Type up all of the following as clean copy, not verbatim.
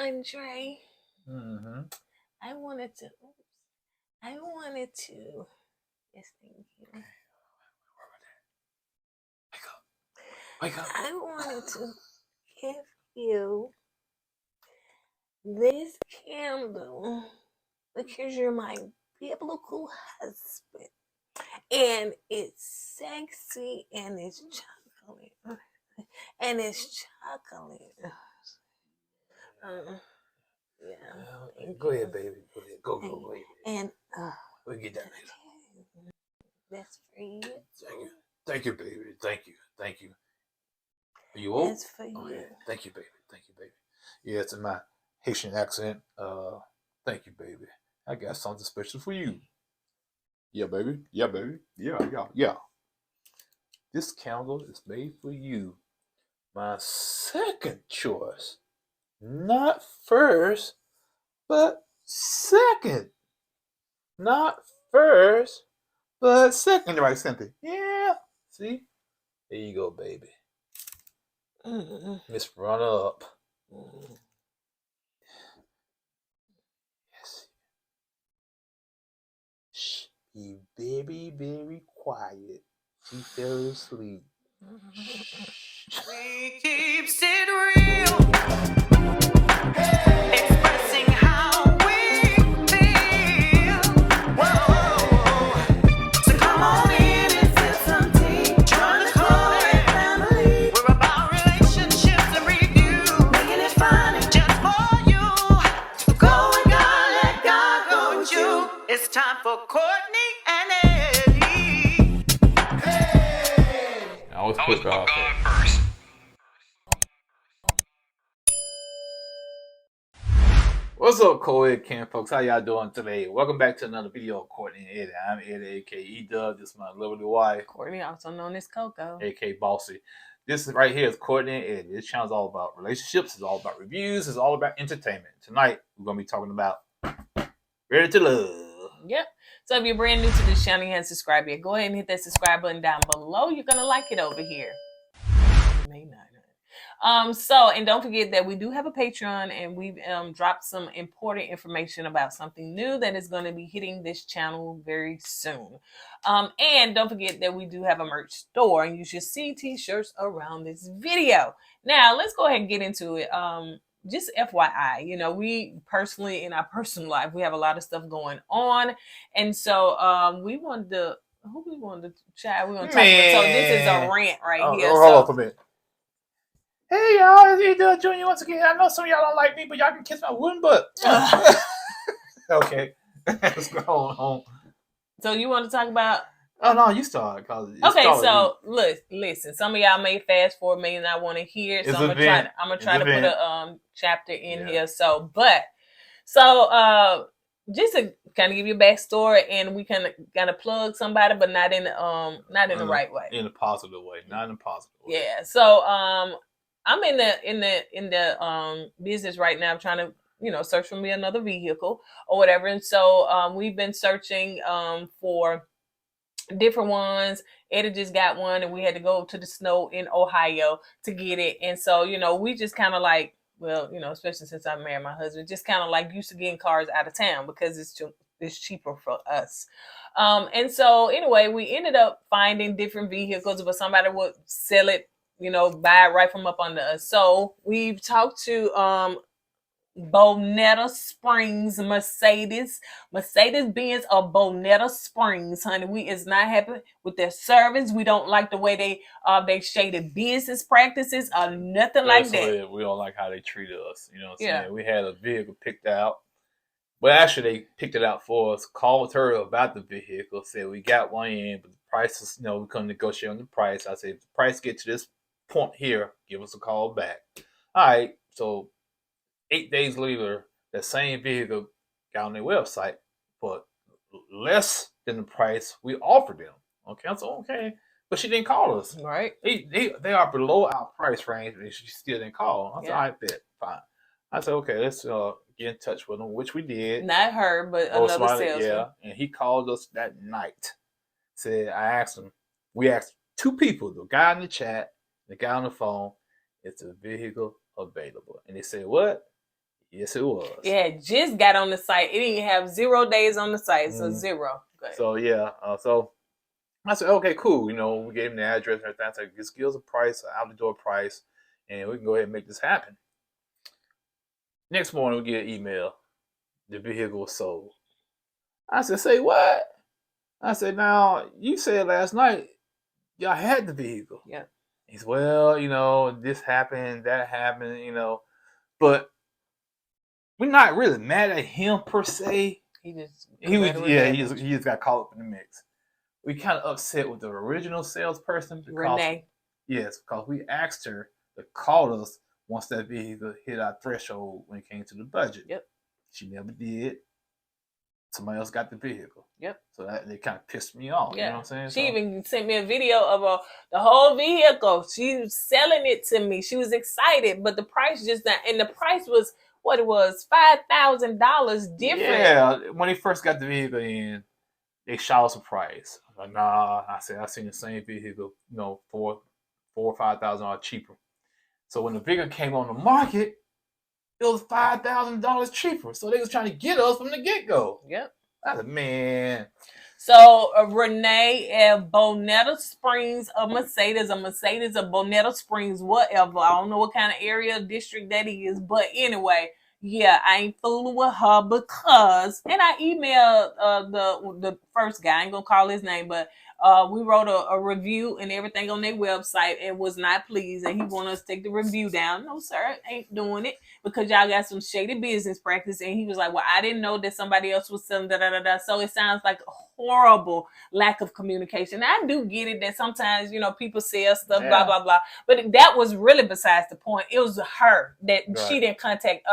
Andre. Mm-hmm. I wanted to. Yes, thank you. Wake up. I wanted to give you this candle because you're my biblical husband. And it's sexy and it's chocolate. And it's chocolate. Yeah. Go ahead, baby. Go ahead. Go ahead. And we'll get that later. That's for you. Thank you, baby. Thank you. Are you old? That's for you. Okay. Thank you, baby. Yeah, it's in my Haitian accent. Thank you, baby. I got something special for you. Yeah, baby. Yeah. This candle is made for you. My second choice. Not first, but second. Not first, but second. Right, Cynthia? Yeah. See? There you go, baby. Miss Runner Up. Yes. Shh. Be very, very quiet. She fell asleep. We keeps it real. Expressing how we feel. Whoa. So come on in and sip some tea. Join the KOED family. We're about relationships and review. Making it fun and just for you. Go with God, let God go with you. It's time for Kourtney and Eddie. I always put God first. What's up, KOED camp folks? How y'all doing today? Welcome back to another video of Kourtney and Eddie. I'm Eddie, KOED. This is my lovely wife, Kourtney, also known as Coco, aka Bossy. This is right here is Kourtney and Eddie. This channel is all about relationships. It's all about reviews. It's all about entertainment. Tonight we're gonna be talking about Ready to Love. Yep. So if you're brand new to this channel, you haven't subscribed yet, go ahead and hit that subscribe button down below. You're gonna like it over here. You may not. And don't forget that we do have a Patreon, and we've dropped some important information about something new that is going to be hitting this channel very soon. And don't forget that we do have a merch store, and you should see t-shirts around this video. Now let's go ahead and get into it. Just FYI, you know, we personally, in our personal life, we have a lot of stuff going on, and so we wanted to chat. We want to talk about. So this is a rant right here. Hold on for a minute. Hey y'all, it's E Junior once again. I know some of y'all don't like me, but y'all can kiss my wooden butt. Okay, let's go on. So you want to talk about? Oh no, you start. Okay, so listen. Some of y'all may fast forward, may not want to hear. So I'm gonna try to put a chapter in here. So just to kind of give you a backstory, and we kind of plug somebody, but not in the right way. In a positive way, not in a positive way. Yeah. So I'm in the business right now, trying to, you know, search for me another vehicle or whatever. And so we've been searching for different ones. Eddie just got one, and we had to go to the snow in Ohio to get it. And so, you know, we just kind of like, well, you know, especially since I married my husband, just kind of like used to getting cars out of town because it's cheaper for us. And so anyway, we ended up finding different vehicles, but somebody would sell it, you know, buy it right from up under us. So we've talked to Bonetta Springs Mercedes-Benz of Bonetta Springs, honey. We is not happy with their service. We don't like the way they shaded business practices or nothing like that. We don't like how they treated us. You know what I'm saying? We had a vehicle picked out. Well, actually, they picked it out for us, called her about the vehicle, said we got one in, but the price is, you know, we couldn't negotiate on the price. I said, if the price gets to this point here, give us a call back. All right, so 8 days later, that same vehicle got on their website for less than the price we offered them. Okay, I said, okay, but she didn't call us. Right. They are below our price range, and she still didn't call. I said, all right, bet, fine. I said, okay, let's get in touch with them, which we did. Not her, but another salesman. Yeah, and he called us that night. Said, I asked him, we asked two people, the guy in the chat, the guy on the phone, is the vehicle available? And they said, what? Yes, it was. Yeah, just got on the site. It didn't have 0 days on the site, so 0. Good. So yeah, so I said, okay, cool. You know, we gave him the address and everything. I said, just give us a price, an out the door price, and we can go ahead and make this happen. Next morning, we get an email. The vehicle was sold. I said, say what? I said, now, you said last night y'all had the vehicle. Yeah. He said, well, you know, this happened, that happened, you know, but we're not really mad at him per se. He just got caught up in the mix. We kind of upset with the original salesperson because Renee. Yes, because we asked her to call us once that vehicle hit our threshold when it came to the budget. Yep. She never did. Somebody else got the vehicle. Yep. So that they kind of pissed me off. Yeah. You know what I'm saying? She even sent me a video of the whole vehicle. She was selling it to me. She was excited, but the price just not. And the price was what it was, $5,000 different. Yeah. When he first got the vehicle in, they shot us a price. I was like, nah. I said I seen the same vehicle, you know, $4,000 or $5,000 cheaper. So when the vehicle came on the market, it was $5,000 cheaper. So they was trying to get us from the get-go. Yep. I said, man. So Renee at Bonetta Springs, a Mercedes, a Bonetta Springs, whatever. I don't know what kind of area or district that is. But anyway, yeah, I ain't fooling with her because, and I emailed the first guy, I ain't gonna call his name, but we wrote a review and everything on their website and was not pleased, and he wanted us to take the review down. No, sir, ain't doing it because y'all got some shady business practice. And he was like, well, I didn't know that somebody else was selling da-da-da-da. So it sounds like a horrible lack of communication. I do get it that sometimes, you know, people sell stuff, blah, blah, blah. But that was really besides the point. It was her that she didn't contact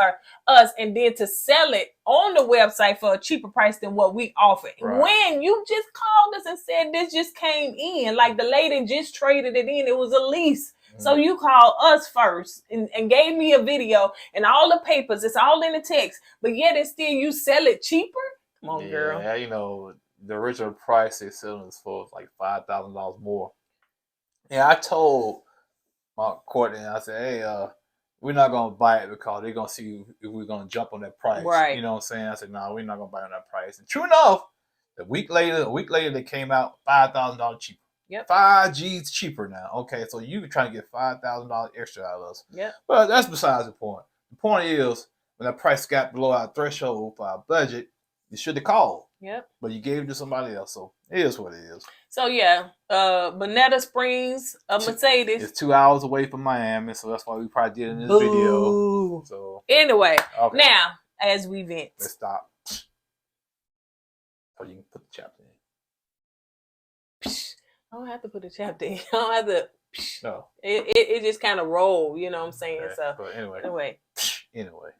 us and then to sell it on the website for a cheaper price than what we offered. When you just called us and said this just came in, like the lady just traded it in, it was a lease. So you called us first and gave me a video and all the papers, it's all in the text, but yet and still you sell it cheaper? Come on, girl. Yeah, you know, the original price they selling us for was like $5,000 more. Yeah, I told my Courtney, I said, hey, we're not gonna buy it because they're gonna see if we're gonna jump on that price. Right. You know what I'm saying? I said, no, we're not gonna buy on that price. And true enough, a week later they came out $5,000 cheaper. Yep. 5 G's cheaper now. Okay, so you trying to get $5,000 extra out of us. Yep. But that's besides the point. The point is, when that price got below our threshold for our budget, you should have called. Yep. But you gave it to somebody else, so it is what it is. So yeah, Bonetta Springs, a Mercedes. It's 2 hours away from Miami, so that's why we probably did in this video. So anyway, now as we vent. Let's stop. So you can put the chapter in. I don't have to put a chapter in. I don't have to. No. It just kind of roll, you know what I'm saying? Okay. So but anyway.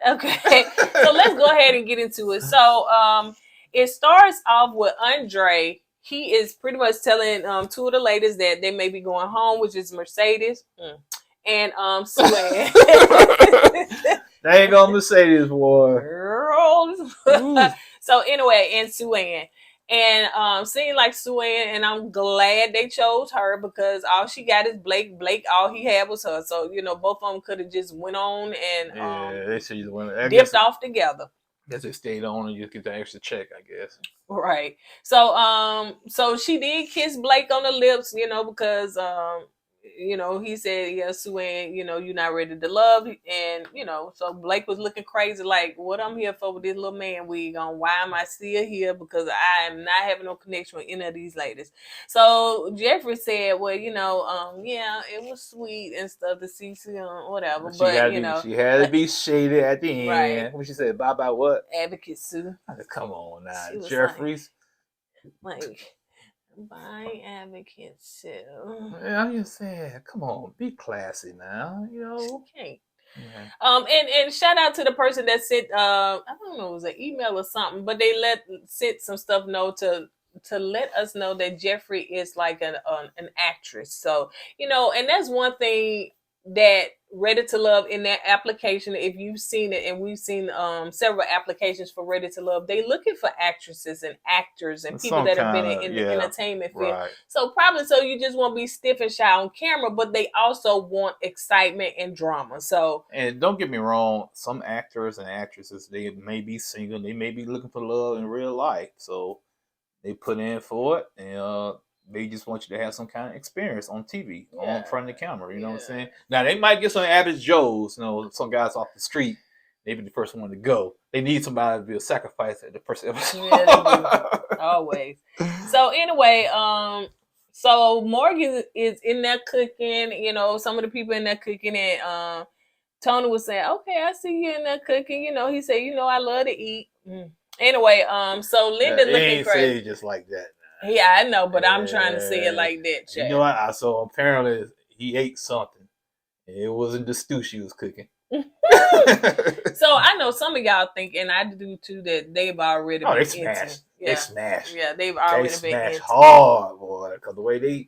Okay. So let's go ahead and get into it. So it starts off with Andre. He is pretty much telling 2 of the ladies that they may be going home, which is Mercedes and Suanne. They ain't gonna Mercedes, boy. Girls. So anyway, and Suanne. And seemed like Suanne, and I'm glad they chose her because all she got is Blake. Blake, all he had was her. So, you know, both of them could have just went on and they should have dipped off together. I guess they stayed on and you get the extra check, I guess. Right. So so she did kiss Blake on the lips, you know, because you know, he said, yeah, Suanne, you know, you're not ready to love. And, you know, so Blake was looking crazy, like, what I'm here for with this little man wig on? Why am I still here? Because I am not having no connection with any of these ladies. So Jeffrey said, well, you know, yeah, it was sweet and stuff to see whatever. But, you know. She had to be shaded at the end. Right. When she said, bye-bye what? Advocate Sue. Come on now, Jeffries. Like bye, Advocate Sue. Yeah, I'm just saying, come on, be classy now, you know. Okay. Yeah. And shout out to the person that sent I don't know, it was an email or something, but they sent some stuff to let us know that Jeffrey is like an actress. So, you know, and that's one thing that Ready to Love in that application, if you've seen it, and we've seen several applications for Ready to Love, they looking for actresses and actors and people that have been in the entertainment field. Right. So probably so you just won't be stiff and shy on camera, but they also want excitement and drama. So, and don't get me wrong, some actors and actresses, they may be single, they may be looking for love in real life, so they put in for it, and they just want you to have some kind of experience on TV, on front of the camera. You know what I'm saying? Now, they might get some average Joes, you know, some guys off the street. They be the first one to go. They need somebody to be a sacrifice at the first episode. Yeah, they do. Always. So, anyway, so Morgan is in there cooking. You know, some of the people in there cooking, and Tony was saying, "Okay, I see you in there cooking." You know, he said, "You know, I love to eat." Anyway, so Linda looking crazy. Say it just like that. Yeah, I know, but I'm trying to say it like that, Chad. You know what? So apparently he ate something. It wasn't the stew she was cooking. So I know some of y'all think, and I do too, that they've already been they smashed. Yeah. They smashed. Yeah, they've already been smashed hard, boy. Because the way they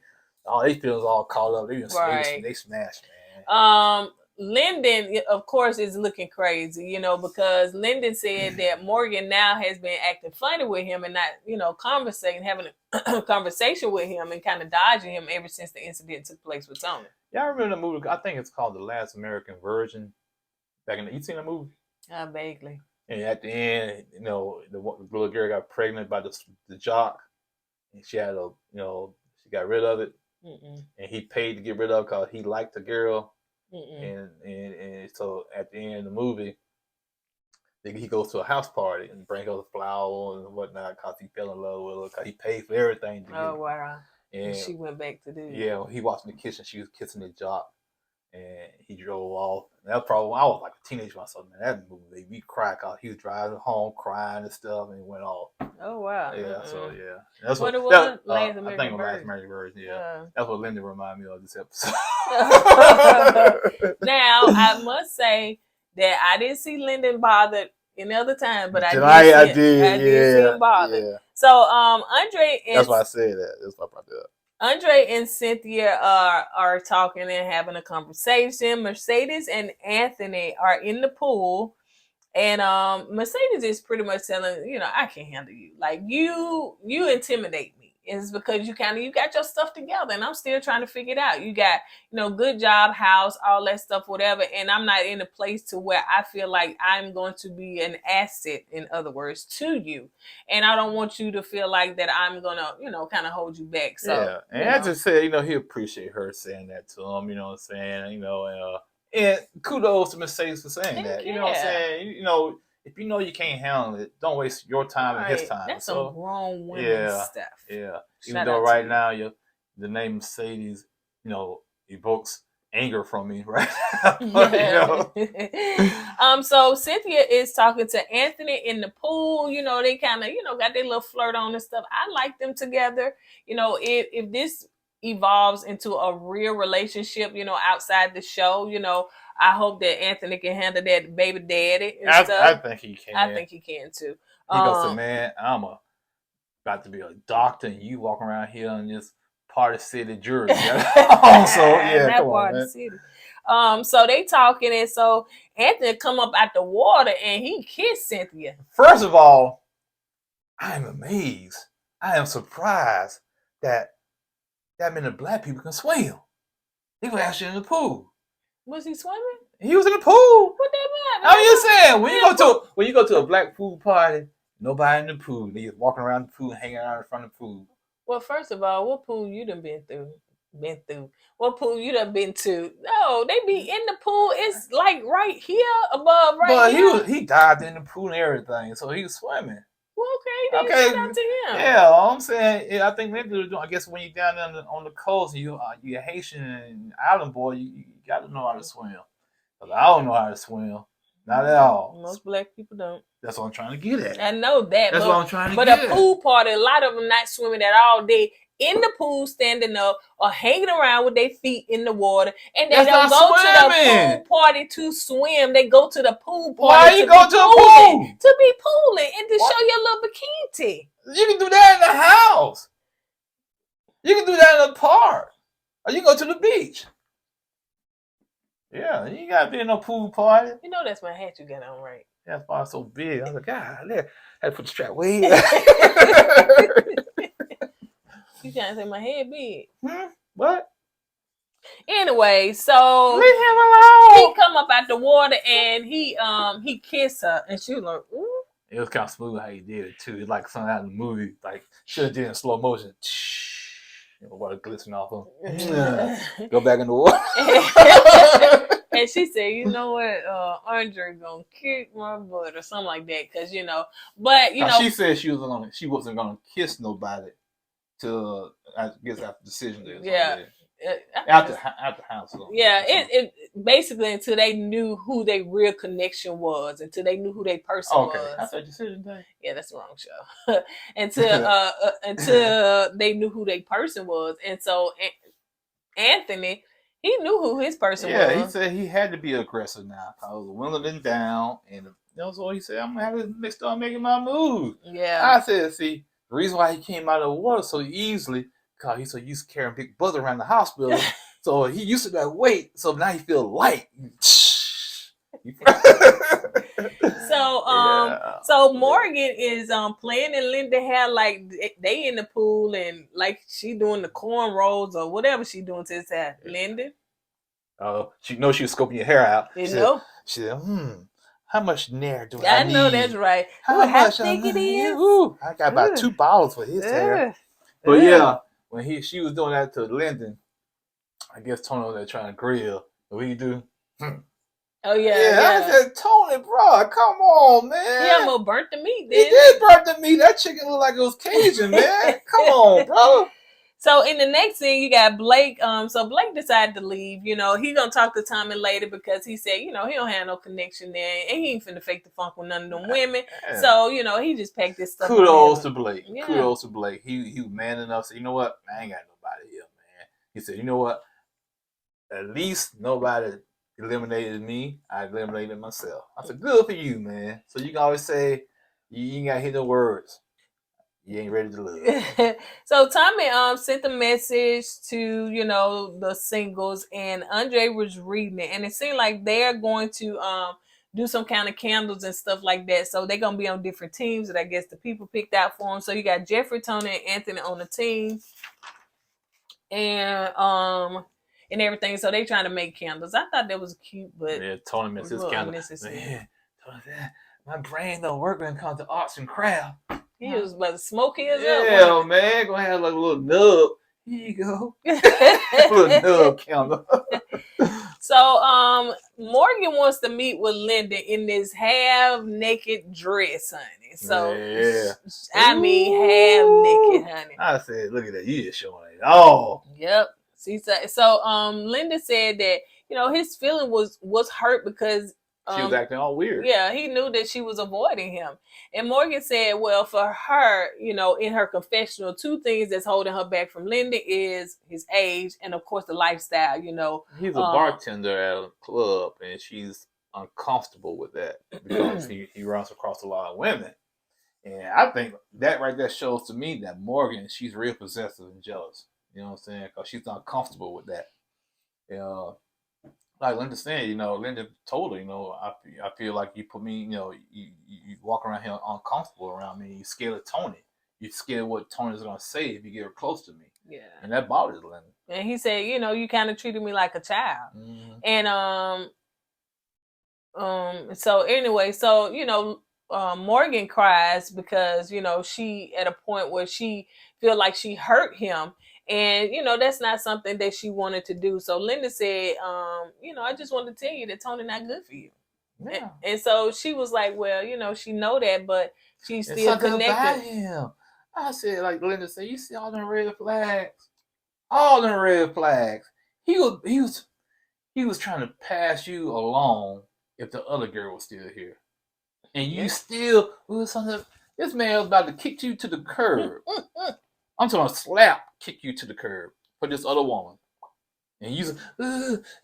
feels all caught up. They smashed, man. Lyndon, of course, is looking crazy, you know, because Lyndon said that Morgan now has been acting funny with him and not, you know, having a conversation with him and kind of dodging him ever since the incident took place with Tony. Yeah, I remember the movie. I think it's called The Last American Virgin. You seen the movie? Vaguely. And at the end, you know, the little girl got pregnant by the jock, and she had she got rid of it, and he paid to get rid of it because he liked the girl. And so at the end of the movie, he goes to a house party and brings her the flowers and whatnot because he fell in love with her because he paid for everything. Wow! And she went back to do it. Yeah, he walked in the kitchen. She was kissing the jock, and he drove off. And that's probably when I was like a teenager myself. Man, that movie, we cried because he was driving home crying and stuff, and he went off. Oh wow! Yeah, so yeah, that's what it was. Last American I think Last American Virgin. Yeah, that's what Linda reminded me of this episode. Now I must say that I didn't see Lyndon bothered any other time, but I did see him bothered. Yeah. So Andre and that's why I said that. That's why I brought that up. Andre and Cynthia are talking and having a conversation. Mercedes and Anthony are in the pool, and Mercedes is pretty much telling, you know, I can't handle you. Like you intimidate me. It's because you got your stuff together, and I'm still trying to figure it out. You got, you know, good job, house, all that stuff, whatever. And I'm not in a place to where I feel like I'm going to be an asset, in other words, to you. And I don't want you to feel like that I'm going to, you know, kind of hold you back. So, yeah. And I just said, you know, he appreciate her saying that to him, you know what I'm saying? You know, and kudos to Mercedes for saying that. You know what I'm saying? You know, if you know you can't handle it, don't waste your time and his time. That's some grown women stuff. Yeah. Even though right now the name Mercedes, you know, evokes anger from me, right? You know? So Cynthia is talking to Anthony in the pool. You know, they kind of, you know, got their little flirt on and stuff. I like them together. You know, if this evolves into a real relationship, you know, outside the show, you know, I hope that Anthony can handle that baby daddy and stuff. I think he can. I think he can too. He goes, man, I'm about to be a doctor, and you walking around here in this Party City Jersey. So yeah, that come Party on, City. So they talking, and so Anthony come up out the water and he kissed Cynthia. First of all, I am amazed. I am surprised that many black people can swim. They were actually in the pool. Was he swimming? He was in the pool. What that mean? I'm just saying, when you go to a black pool party, nobody in the pool. They just walking around the pool, hanging out in front of the pool. Well, first of all, what pool you done been through? What pool you done been to? No, they be in the pool. It's like right here above, here. But he dived in the pool and everything, so he was swimming. Well, okay, shout out to him. Yeah, all I'm saying, I think maybe I guess when you're down there on the coast, and you're Haitian and island boy, you got to know how to swim. Because I don't know how to swim, not at all. Most black people don't. That's what I'm trying to get at. I know that. That's what I'm trying to get at. But a pool party, a lot of them not swimming at all. They in the pool, standing up or hanging around with their feet in the water, and they don't go to the pool party to swim. They go to the pool party. Why you go to a pool? To be pooling and to show your little bikini. You can do that in the house. You can do that in the park, or you can go to the beach. Yeah, you ain't gotta be in no pool party. You know that's my hat you got on, right? That's why it's so big. I was like, God, I had to put the strap way. You trying to say my head big? What? Anyway, so Leave him alone. he come up out the water and he kissed her, and she was like, ooh. It was kind of smooth how he did it too. It's like something out of the movie. Like should have did it in slow motion. You know, water glistening off him. Go back in the water. And she said, you know what, Andre gonna kick my butt or something like that, because but she said she wasn't gonna kiss nobody till I guess after decision day. Yeah. After house. Yeah, it basically until they knew who their real connection was, until they knew who their person was. After decision day. Yeah, that's the wrong show. until they knew who their person was, and so Anthony, he knew who his person was. Yeah, he said he had to be aggressive now. I was whittling down, and that's what he said. I'm gonna have to start making my move. Yeah, I said, see, the reason why he came out of the water so easily. God, he's so used to carrying big brother around the hospital. So he used to that weight. So now he feel light. So Morgan is playing and Linda had like they in the pool and like she doing the corn rolls or whatever she doing to his hair. Linda. Oh, she knows she was scoping your hair out. You know? She said, how much nair do I need? I know that's right. How thick it is? I got about 2 bottles for his hair. But yeah. When she was doing that to Lyndon, I guess Tony was there trying to grill. What you do? Oh yeah. I said, Tony, bro, come on, man. He almost burnt the meat. He did burn the meat. That chicken looked like it was Cajun, man. Come on, bro. So in the next scene, you got Blake. So Blake decided to leave. He gonna talk to Tommy later because he said, he don't have no connection there, and he ain't finna fake the funk with none of them women. Yeah. So he just packed this stuff. Kudos to Blake. Yeah. Kudos to Blake. He was man enough. So you know what? I ain't got nobody here, man. He said, you know what? At least nobody eliminated me. I eliminated myself. I said, good for you, man. So you can always say you ain't got to hear no words. You ain't ready to live. So Tommy sent a message to the singles, and Andre was reading it, and it seemed like they're going to do some kind of candles and stuff like that. So they're gonna be on different teams that I guess the people picked out for them. So you got Jeffrey, Tony, and Anthony on the team, and everything. So they trying to make candles. I thought that was cute, but yeah, Tony missed his candle. Man, my brain don't work when it comes to arts and craft. He was about to smoke his up. Yeah, man. Gonna have like a little nub. Here you go. A little nub candle. So Morgan wants to meet with Linda in this half-naked dress, honey. So yeah. I mean half-naked, honey. I said, look at that. You just showing it all. Yep. See, so Linda said that, his feeling was hurt because she was acting all weird. Yeah, he knew that she was avoiding him. And Morgan said, well, for her, in her confessional, 2 things that's holding her back from Linda is his age and, of course, the lifestyle, He's a bartender at a club, and she's uncomfortable with that because he runs across a lot of women. And I think that right there shows to me that Morgan, she's real possessive and jealous. You know what I'm saying? Because she's not comfortable with that. Like Linda said, Linda told her, I feel like you put me, you walk around here uncomfortable around me. You're scared of Tony. You're scared of what Tony's going to say if you get her close to me. Yeah. And that bothers Linda. And he said, you kind of treated me like a child. Mm-hmm. And so anyway, Morgan cries because, she at a point where she feel like she hurt him. And, that's not something that she wanted to do. So Linda said, I just wanted to tell you that Tony not good for you. Yeah. And so she was like, well, she know that, but she's still connected. About him. I said, like Linda said, you see all them red flags? All them red flags. He was trying to pass you along if the other girl was still here. And you still, this man was about to kick you to the curb. I'm talking kick you to the curb for this other woman. And you say,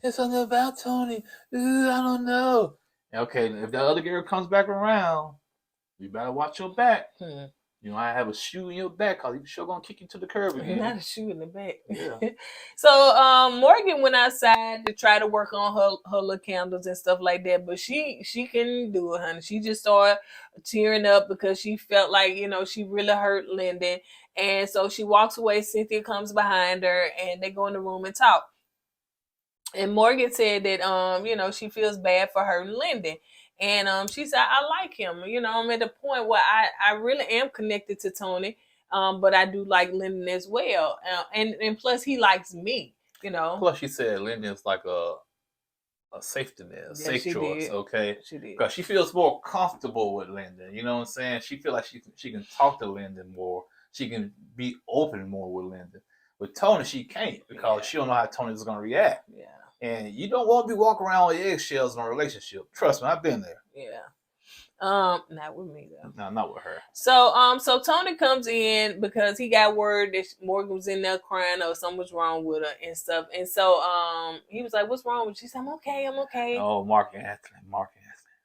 it's something about Tony. I don't know. Okay, if that other girl comes back around, you better watch your back. You know, I have a shoe in your back because you sure gonna kick you to the curb again. Not a shoe in the back. Yeah. So Morgan went outside to try to work on her little candles and stuff like that, but she couldn't do it, honey. She just started tearing up because she felt like, you know, she really hurt Lyndon. And so she walks away. Cynthia comes behind her and they go in the room and talk. And Morgan said that you know, she feels bad for hurting Lyndon. And she said, I like him. You know, I'm at the point where I really am connected to Tony. But I do like Lyndon as well. And plus he likes me, you know. Plus she said Lyndon's like a safety net, a safe choice, did. okay? She did. Because she feels more comfortable with Lyndon. You know what I'm saying? She feels like she can talk to Lyndon more. She can be open more with Lyndon. With Tony, she can't because she don't know how Tony's gonna react. Yeah. And you don't want to be walking around with eggshells in a relationship. Trust me, I've been there. Yeah. Not with me though. No, not with her. So Tony comes in because he got word that Morgan was in there crying or something was wrong with her and stuff. And so he was like, "What's wrong with you?" She said, "I'm okay, I'm okay." Oh, Mark Anthony,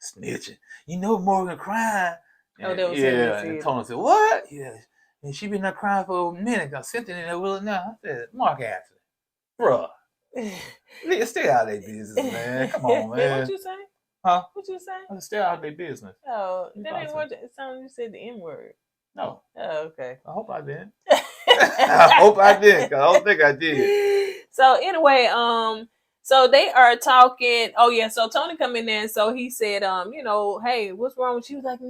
snitching. You know Morgan crying. And, that was and Tony said, "What?" Yeah. And she been there crying for a minute. Got Cynthia in there with her now. I said, Mark Anthony, bruh. Stay out of their business, man. Come on, man. What you say? Huh? What you say? Stay out of their business. Oh, that ain't what it sounded. You said the N word. No. Oh, okay. I hope I didn't. I hope I did, because I don't think I did. So anyway, so they are talking. Oh yeah, so Tony come in there, and so he said, you know, hey, what's wrong with you? He was like,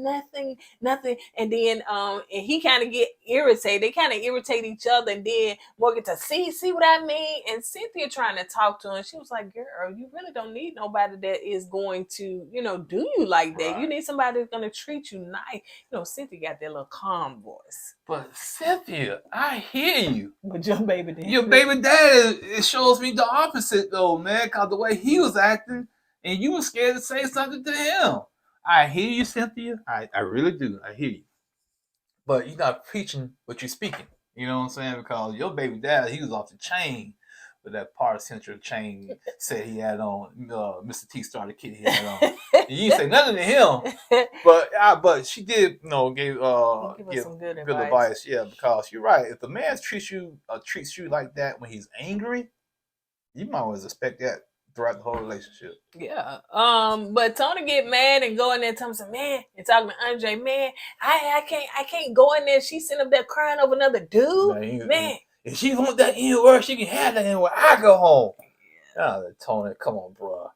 nothing. And then and he kind of get irritated. They kind of irritate each other, and then Morgan to see what I mean. And Cynthia trying to talk to him. She was like, girl, you really don't need nobody that is going to, you know, do you like that. Right. You need somebody that's gonna treat you nice. You know, Cynthia got that little calm voice. But Cynthia, I hear you. But your baby daddy. Your baby daddy, it shows me the opposite though, man. Because the way he was acting, and you were scared to say something to him. I hear you, Cynthia. I really do. I hear you. But you're not preaching what you're speaking. You know what I'm saying? Because your baby daddy, he was off the chain with that part central chain set he had on. Mr. T started kid he had on. And you didn't say nothing to him. But she did, you know, give some good advice. Yeah, because you're right. If the man treats you like that when he's angry, you might always expect that throughout the whole relationship. Yeah. But Tony get mad and go in there and tell him, man, and talking to Andre, man, I can't go in there. She's sitting up there crying over another dude. Man. If she want that N-word, she can have that N-word. I go home. Oh, Tony, come on, bro.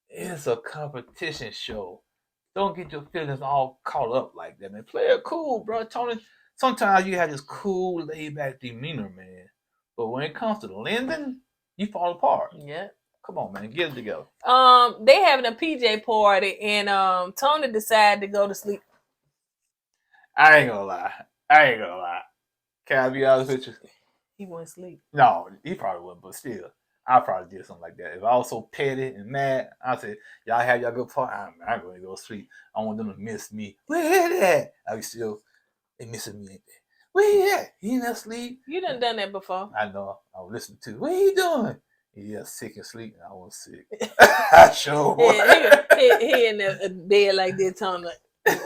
It's a competition show. Don't get your feelings all caught up like that, man. Play it cool, bro. Tony, sometimes you have this cool, laid-back demeanor, man. But when it comes to Lyndon, you fall apart. Yeah. Come on, man. Get it together. They having a PJ party, and Tony decided to go to sleep. I ain't gonna lie. Can I be honest with you? He wouldn't sleep. No, he probably wouldn't, but still, I probably did something like that. If I was so petty and mad, I said, y'all have y'all good party. I'm going to go to sleep. I want them to miss me. Where is that? I be still, they missing me, ain't they? Where he at? He in that sleep? You done that before. I know. I was listening to, what he doing? He sick and sleep, and I was sick. I sure was. He in the bed like this, Tony,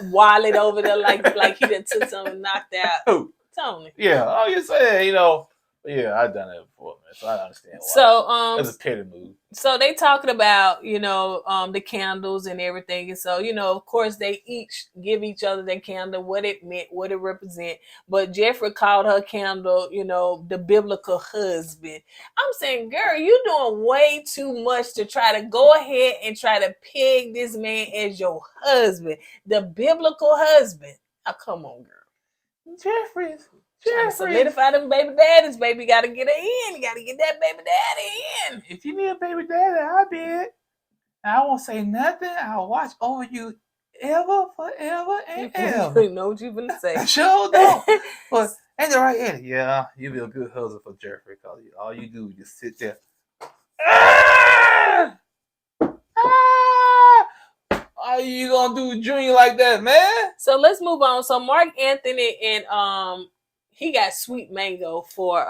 wallet over there like he done took something knocked out. Who? Tony. Yeah. Oh, you saying, you know. Yeah, I've done that before, man. So I understand why. So it's a petty move. So they talking about, you know, the candles and everything. And so, you know, of course they each give each other their candle, what it meant, what it represent. But Jeffrey called her candle, you know, the biblical husband. I'm saying, girl, you doing way too much to try to go ahead and try to peg this man as your husband, the biblical husband. Oh, come on, girl. Jeffrey's. Trying to solidify them baby daddies, baby. Gotta get her in. You gotta get that baby daddy in. If you need a baby daddy, I'll be it. I won't say nothing. I'll watch over you ever, forever, and ever. You know what you're gonna say. I sure don't. But ain't that right, Eddie? Yeah, you'll be a good husband for Jeffrey, because all you do is just sit there. Are you gonna do Junior like that, man? So let's move on. So Mark Anthony and he got sweet mango for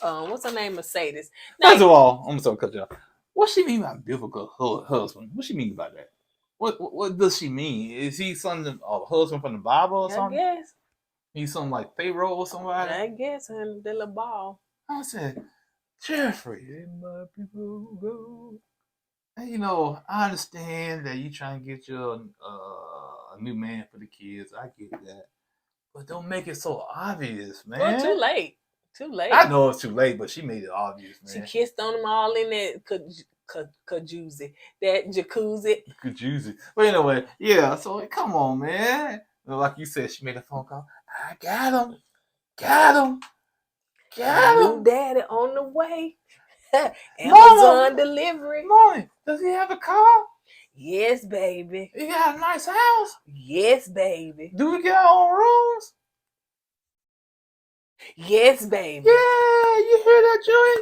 what's her name, Mercedes. Now, first of all, I'm sorry to cut you off. What she mean by biblical husband? What she mean by that? What does she mean? Is he something a husband from the Bible or something? Yes. He's something like Pharaoh or somebody. I guess him, the little ball. I said, Jeffrey, let my people go. And, you know, I understand that you trying to get your a new man for the kids. I get that. But don't make it so obvious, man. Well, too late. Too late. I know it's too late, but she made it obvious, man. She kissed on them all in that jacuzzi. That jacuzzi. Jacuzzi. But anyway, yeah, so come on, man. Like you said, she made a phone call. I got him. Got him. Got him. New daddy on the way. Amazon delivery. Mommy, does he have a car? Yes, baby. He got a nice house? Yes, baby. Do we get our own rooms? Yes, baby. Yeah, you hear that, Joey?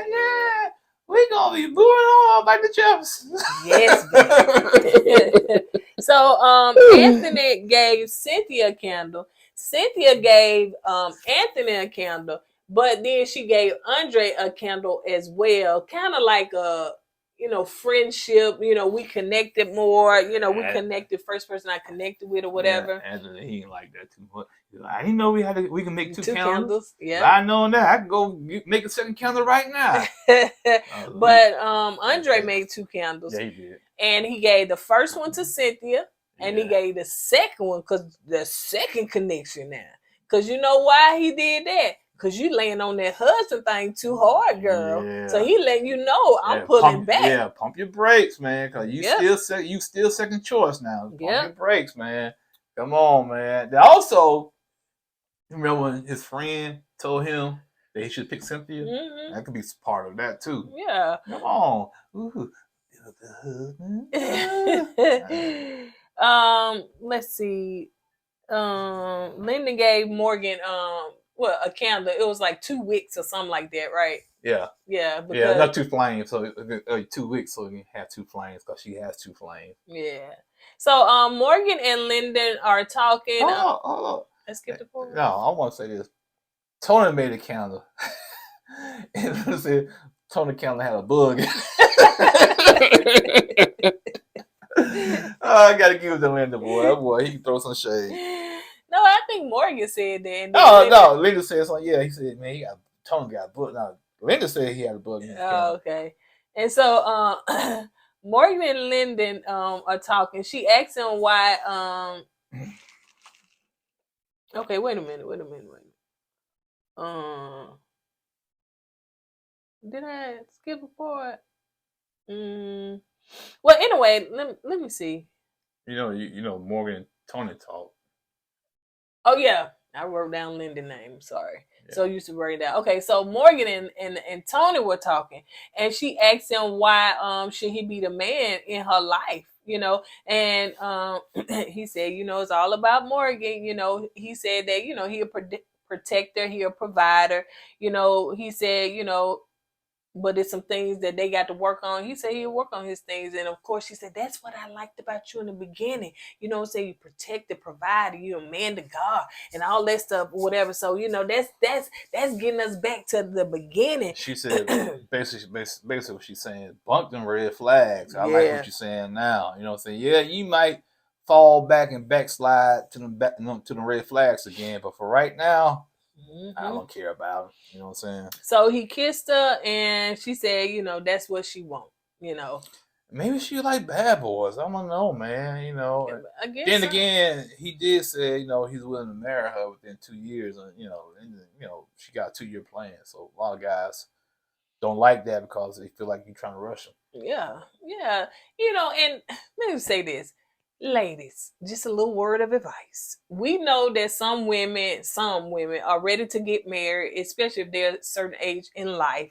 Yeah. We gonna be moving on like the Jeffersons. Yes, baby. So Anthony gave Cynthia a candle. Cynthia gave Anthony a candle, but then she gave Andre a candle as well. Kind of like a, you know, friendship. You know, we connected more. You know, we connected. First person I connected with or whatever. Yeah, Anthony, he ain't like that too much. I didn't know we can make two candles. Yeah, but I know that I can go make a second candle right now. But Andre made 2 candles. Yeah, he did. And he gave the first one to Cynthia, and he gave the second one because the second connection now. Because you know why he did that? Because you laying on that husband thing too hard, girl. Yeah. So he letting you know I'm pulling back. Yeah, pump your brakes, man. Because you still second choice now. Pump your brakes, man. Come on, man. Also, remember when his friend told him that he should pick Cynthia? Mm-hmm. That could be part of that too. Yeah. Come on. Ooh. Let's see. Linda gave Morgan a candle. It was like 2 wicks or something like that, right? Yeah. Yeah. Because, not 2 flames. So 2 wicks, so you have 2 flames because she has 2 flames. Yeah. So Morgan and Lyndon are talking. Hold on. Let's skip the point. No, I want to say this. Tony made a candle. And it said Tony candle had a bug in it. I gotta give it to Linda, boy. That boy, he can throw some shade. No, I think Morgan said that. No, Linda said something. Yeah, he said, man, Tony got a bug. No, Linda said he had a bug in his candle. Okay. And so Morgan and Lyndon are talking. She asked him why okay, wait a minute. Did I skip a part? Well, anyway, let me see. You know, Morgan and Tony talk. Oh yeah, I wrote down Lyndon's name. Sorry. Yeah. So I used to write it down. Okay, so Morgan and Tony were talking, and she asked him why should he be the man in her life, you know, and he said, you know, it's all about Morgan. You know, he said that, you know, he a protector, he a provider. You know, he said, you know, but it's some things that they got to work on. He said he'll work on his things. And of course, she said, that's what I liked about you in the beginning. You know, say you protect the provider, you're a man to God and all that stuff, whatever. So, you know, that's getting us back to the beginning. She said, basically what she's saying, bunk them red flags. I like what you're saying now. You know what I'm saying? Yeah, you might fall back and backslide to the red flags again. But for right now, I don't care about it. You know what I'm saying? So he kissed her, and she said, you know, that's what she wants. You know, maybe she like bad boys. I don't know, man. You know. I guess then again, he did say, you know, he's willing to marry her within 2 years, and you know, she got a 2-year plan. So a lot of guys don't like that because they feel like you're trying to rush them. Yeah. You know, and let me say this. Ladies, just a little word of advice. We know that some women are ready to get married, especially if they're a certain age in life.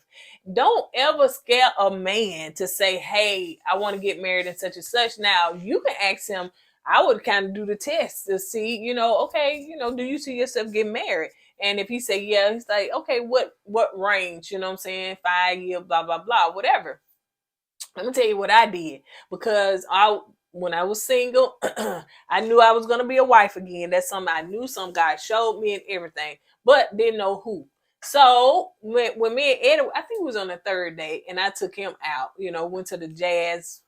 Don't ever scare a man to say, hey, I want to get married and such and such. Now, you can ask him, I would kind of do the test to see, you know, okay, you know, do you see yourself getting married? And if he say, yeah, he's like, okay, what range, you know what I'm saying? 5 years, blah, blah, blah, whatever. Let me tell you what I did, because when I was single, I knew I was going to be a wife again. That's something I knew. Some guy showed me and everything, but didn't know who. So when me and Eddie, I think it was on the 3rd date, and I took him out, you know, went to the jazz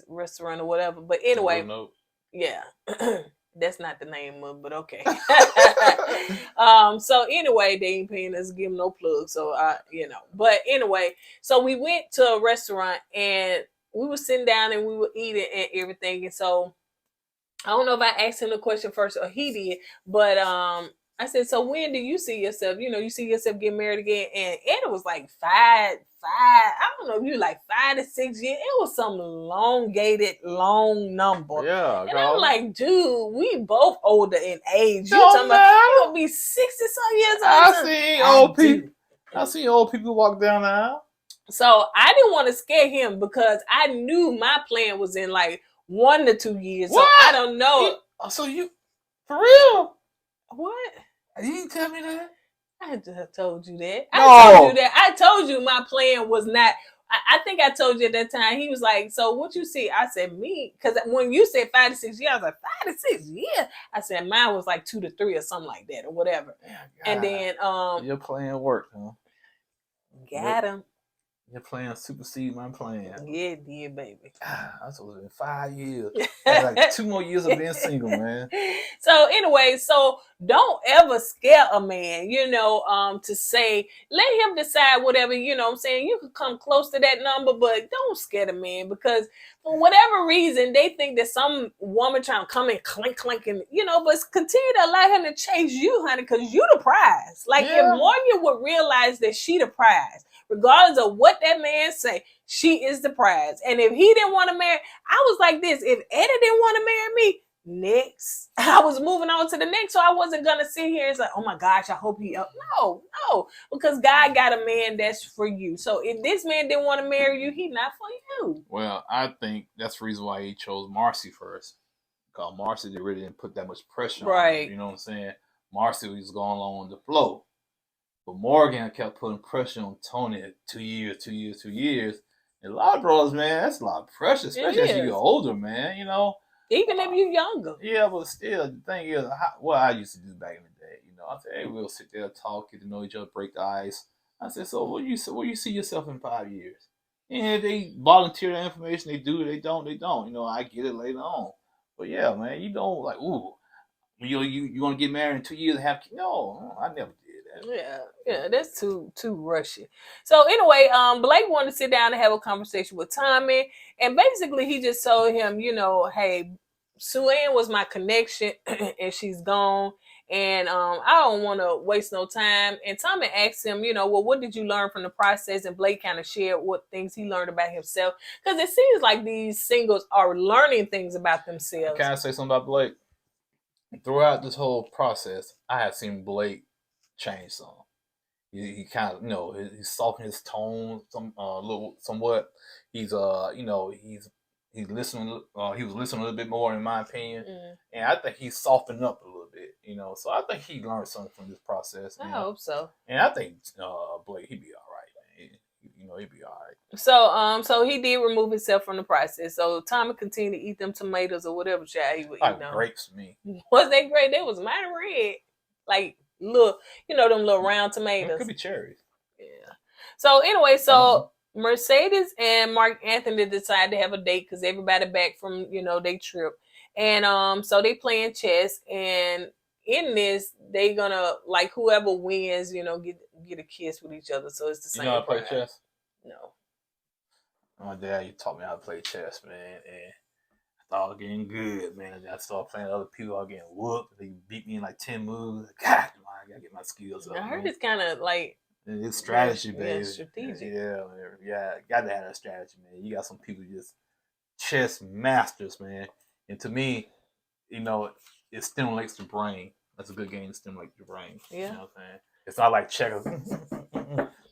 restaurant or whatever. But anyway, yeah. That's not the name of, but okay. So anyway, they ain't paying us to give them no plug. So but anyway, so we went to a restaurant and we were sitting down and we were eating and everything. And so I don't know if I asked him the question first or he did, but I said, so when do you see yourself? You see yourself getting married again? And Eddie was like five. I don't know if you like 5 to 6 years. It was some elongated, long number. Yeah. And I'm like, dude, we both older in age. You Don't talking about you gonna be 60 some years old? I seen old people walk down the aisle. So I didn't want to scare him because I knew my plan was in like 1 to 2 years. What? So I don't know. For real? What? You didn't tell me that. I just told you that. No. I told you my plan was not. I think I told you at that time. He was like, "So what you see?" I said, "Me," because when you said 5 to 6 years, I was like 5 to 6 years. I said mine was like 2 to 3 or something like that or whatever. Yeah, and then your plan worked, huh? Got him. Your plan superseded my plan. Yeah, it did, baby. I was in 5 years. That's like 2 more years of being single, man. So anyway, so don't ever scare a man, to say, let him decide whatever, what I'm saying. You could come close to that number, but don't scare the man because for whatever reason, they think that some woman trying to come and clink, and, but continue to allow him to chase you, honey, because you the prize. Like if Morgan would realize that she the prize, regardless of what that man say, she is the prize. And if he didn't want to marry, I was like this. If Eddie didn't want to marry me, next. I was moving on to the next. So I wasn't going to sit here and say, oh my gosh, I hope he up. No. Because God got a man that's for you. So if this man didn't want to marry you, he not for you. Well, I think that's the reason why he chose Marcy first. Because Marcy really didn't put that much pressure on him. You know what I'm saying? Marcy was going along with the flow. But Morgan kept putting pressure on Tony at 2 years. And a lot of brothers, man, that's a lot of pressure, especially as you get older, man, Even if you're younger. Yeah, but still, the thing is, what I used to do back in the day, I said, hey, we'll sit there, talk, get to know each other, break the ice. I said, so where you see yourself in 5 years? And if they volunteer the information, they do, they don't. I get it later on. But yeah, man, like, ooh, you want to get married in 2 years and have kids? No, I never did. Yeah, that's too rushy. So anyway, Blake wanted to sit down and have a conversation with Tommy, and basically he just told him, hey, Sue Ann was my connection, and she's gone, and I don't want to waste no time. And Tommy asked him, well, what did you learn from the process? And Blake kind of shared what things he learned about himself, because it seems like these singles are learning things about themselves. Can I say something about Blake? Throughout this whole process, I have seen Blake change some. He kind of, he softened his tone somewhat. He's he's listening. He was listening a little bit more, in my opinion, and I think he's softened up a little bit. So I think he learned something from this process. I hope so. And I think Blake, he'd be all right, man. He'd be all So right. so he did remove himself from the process. So Tommy continued to eat them tomatoes or whatever child he would eat. Grapes to me. Was they great? They was mine red, like little, them little round tomatoes. It could be cherries. Yeah. So anyway, Mercedes and Mark Anthony decided to have a date because everybody back from their trip, and so they playing chess, and in this they gonna, like, whoever wins, get a kiss with each other. So it's the same. You know how to play chess? No. My dad, you taught me how to play chess, man, and I started getting good, man. I started playing other people, I was getting whooped. They beat me in like 10 moves. God, I gotta get my skills up. I heard it's kind of like it's strategy, baby. Strategic. Yeah. Got to have that strategy, man. You got some people just chess masters, man. And to me, it stimulates the brain. That's a good game to stimulate the brain. Yeah. You know what I'm saying? It's not like checkers.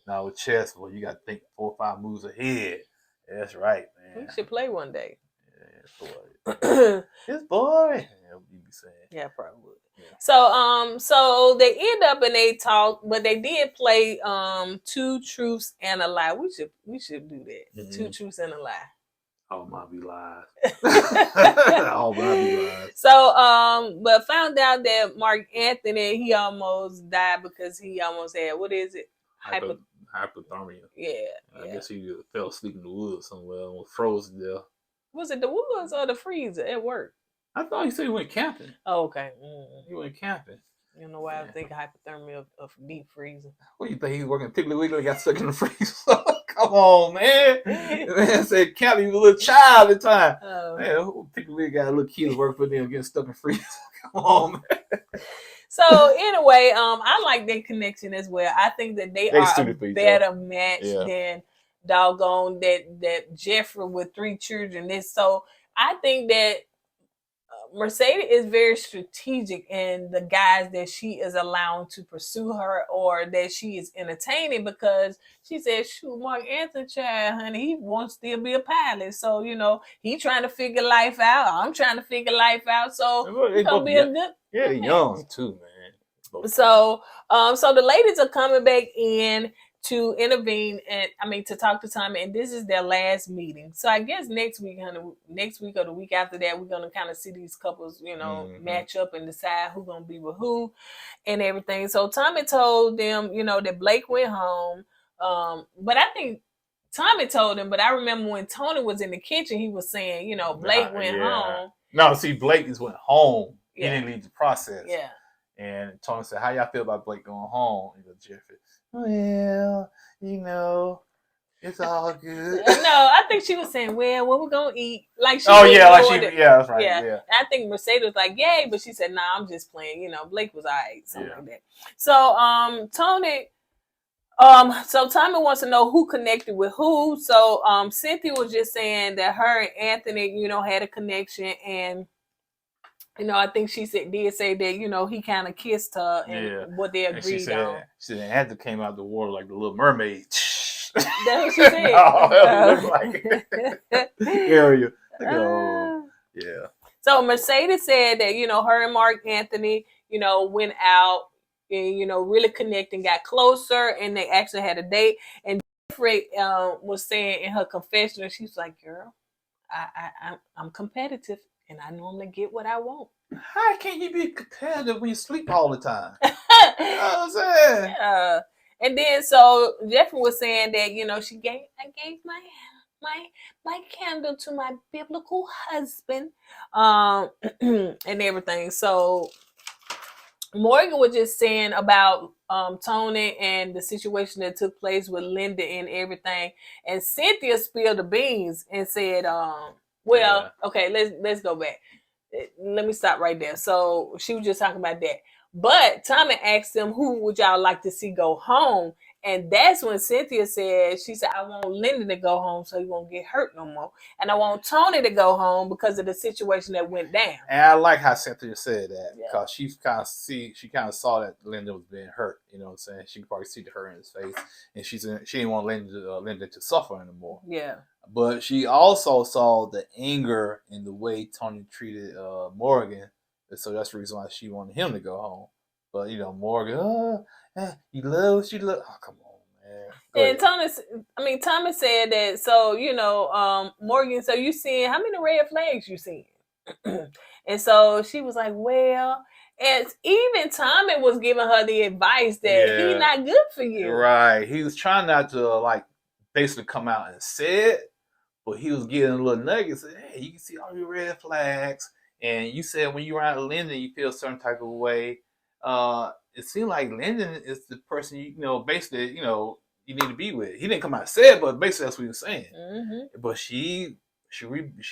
Now with chess, well, you got to think 4 or 5 moves ahead. Yeah, that's right, man. We should play one day. Yeah, it's boring. It's boring. Yeah, you be saying. Yeah, probably would. Yeah. So they end up and they talk, but they did play 2 truths and a lie. We should do that. Mm-hmm. 2 truths and a lie. Oh, might be lies. Oh, might be lies. So but found out that Mark Anthony, he almost died because he almost had, what is it? Hypothermia. Yeah. I guess he fell asleep in the woods somewhere and was frozen there. Was it the woods or the freezer at work? I thought he said he went camping. Oh, okay. He went camping. You know why I think hypothermia of deep freezing. What do you think? He was working Piggly Wiggly and got stuck in the freezer? Come on, man. Man said camping. He was a little child at the time. Man, Piggly Wiggly got a little kid working for them getting stuck in the freezer. Come on, man. So anyway, I like their connection as well. I think that they are a better match than doggone that Jeffrey with 3 children. So I think that Mercedes is very strategic in the guys that she is allowing to pursue her or that she is entertaining, because she said, shoot, Mark Anthony, child, honey, he wants to still be a pilot. So, he trying to figure life out. I'm trying to figure life out. So it's going to be a good. Yeah, young too, man. So the ladies are coming back in to intervene and to talk to Tommy, and this is their last meeting. So I guess next week or the week after that, we're gonna kind of see these couples, match up and decide who's gonna be with who and everything. So Tommy told them, that Blake went home. But I think Tommy told him, but I remember when Tony was in the kitchen, he was saying, Blake went home. No, see, Blake just went home. Yeah. He didn't leave the process. Yeah. And Tony said, how y'all feel about Blake going home? He goes, Jeffrey, well, it's all good. No, I think she was saying, well, what we're going to eat? Like she that's right. Yeah. I think Mercedes was like, yay, but she said, nah, I'm just playing. Blake was all right, something like that. So, Tommy wants to know who connected with who. So, Cynthia was just saying that her and Anthony, had a connection, and I think she did say that, he kind of kissed her and what they agreed on. She said Anthony came out of the water like the Little Mermaid. That's what she said. Area. Yeah. So Mercedes said that, her and Mark Anthony, went out and, really connected and got closer, and they actually had a date. And Jeffrey was saying in her confession, she was like, girl, I'm competitive. And I normally get what I want. How can you be competitive when you sleep all the time? You know what I'm saying? And then so Jeffrey was saying that, I gave my candle to my biblical husband, and everything. So Morgan was just saying about Tony and the situation that took place with Linda and everything. And Cynthia spilled the beans and said, okay, let's go back. Let me stop right there. So she was just talking about that. But Tommy asked them, who would y'all like to see go home? And that's when Cynthia said, I want Linda to go home so he won't get hurt no more. And I want Tony to go home because of the situation that went down. And I like how Cynthia said that, because she kind of saw that Linda was being hurt. You know what I'm saying? She could probably see the hurt in his face. And she didn't want Linda to suffer anymore. Yeah. But she also saw the anger in the way Tony treated Morgan. And so that's the reason why she wanted him to go home. But, Morgan, he loves you. Oh, come on, man. And Tommy said that, so, Morgan, so you seeing, how many red flags you seeing? And so she was like, well, and even Tommy was giving her the advice that he's not good for you. Right. He was trying not to, basically come out and say it, but he was getting a little nugget. Said, hey, you can see all your red flags. And you said when you're around Lyndon, you feel a certain type of way. It seemed like Lyndon is the person, basically, you need to be with. He didn't come out and say it, but basically that's what he was saying. Mm-hmm. But she rebuked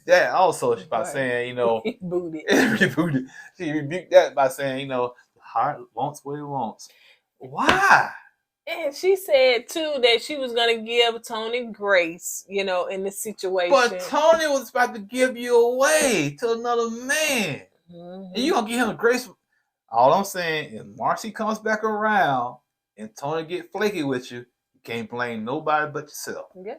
that also by saying, rebooted. She rebuked that by saying, the heart wants what it wants. Why? And she said, too, that she was going to give Tony grace, in this situation. But Tony was about to give you away to another man. Mm-hmm. And you going to give him grace. All I'm saying is Marcy comes back around and Tony get flaky with you, you can't blame nobody but yourself. Yeah.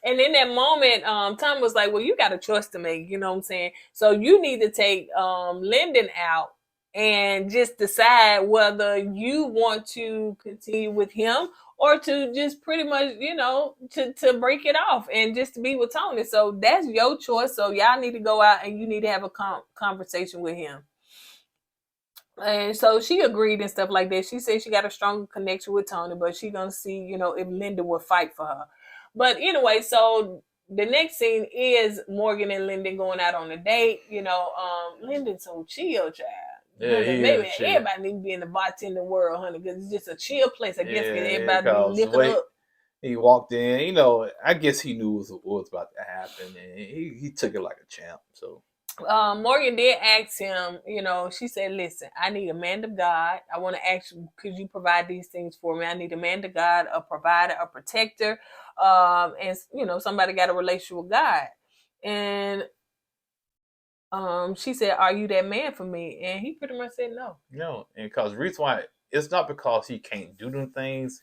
And in that moment, Tom was like, well, you got a choice to make, you know what I'm saying? So you need to take Lyndon out and just decide whether you want to continue with him or to just pretty much, to break it off and just to be with Tony. So that's your choice. So y'all need to go out and you need to have a conversation with him. And so she agreed and stuff like that. She said she got a stronger connection with Tony, but she gonna see, if Linda will fight for her. But anyway, so the next scene is Morgan and Lyndon going out on a date. You know, Lyndon's so chill, child. Yeah, maybe everybody need to be in the bartender world, honey, because it's just a chill place. I guess because everybody be liquored up. He walked in, you know. I guess he knew what was about to happen, and he took it like a champ. So Morgan did ask him, you know, she said, listen, I need a man of God. I want to ask you, could you provide these things for me? I need a man of God, a provider, a protector, and, you know, somebody got a relationship with God. And she said, are you that man for me? And he pretty much said no. No, and because the reason why, it's not because he can't do them things.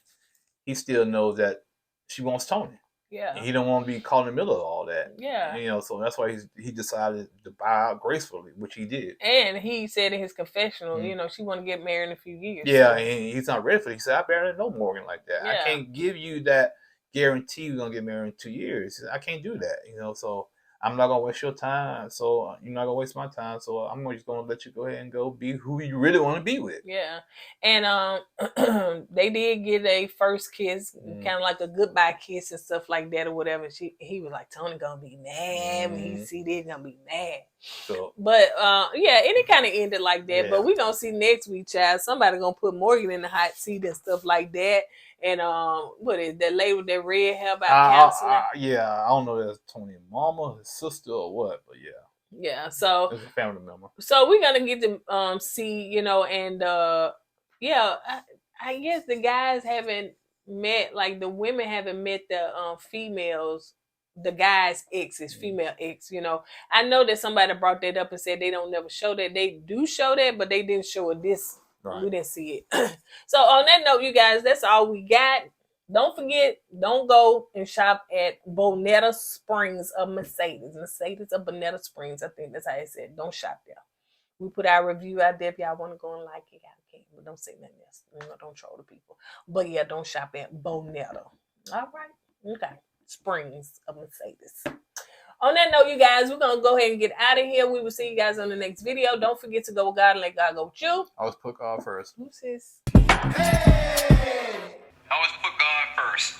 He still knows that she wants Tony. Yeah. And he don't want to be caught in the middle of all that. Yeah. You know, so that's why he decided to buy out gracefully, which he did. And he said in his confessional, you know, she want to get married in a few years. Yeah, so. And he's not ready for it. He said, I barely know Morgan like that. Yeah. I can't give you that guarantee we're going to get married in 2 years. He said, I can't do that, you know, so I'm not going to waste your time. So you're not going to waste my time. So I'm just going to let you go ahead and go be who you really want to be with. Yeah. And they did get a first kiss, kind of like a goodbye kiss and stuff like that or whatever. He was like, Tony going to be mad when he see this, going to be mad. So, but yeah, and it kind of ended like that. Yeah. But we're going to see next week, child. Somebody going to put Morgan in the hot seat and stuff like that. And what is that lady with that red hair about counseling? I don't know if that's Tony's mama, his sister, or what, but yeah. Yeah, so it's a family member. So we're gonna get to see, you know, and yeah, I guess the guys haven't met, like the women haven't met the females, the guys' exes, female ex. You know, I know that somebody brought that up and said they don't never show that. They do show that, but they didn't show it this. Right. We didn't see it. So on that note, you guys, that's all we got. Don't forget, don't go and shop at Bonetta Springs of Mercedes. Mercedes of Bonetta Springs. I think that's how it said. Don't shop there. We put our review out there. If y'all want to go and like it, y'all can. But don't say nothing else. You know, don't troll the people. But yeah, don't shop at Bonetta. All right. Okay. Springs of Mercedes. On that note, you guys, we're going to go ahead and get out of here. We will see you guys on the next video. Don't forget to go with God and let God go with you. I was put God first. Who's this? Hey! Always put God first.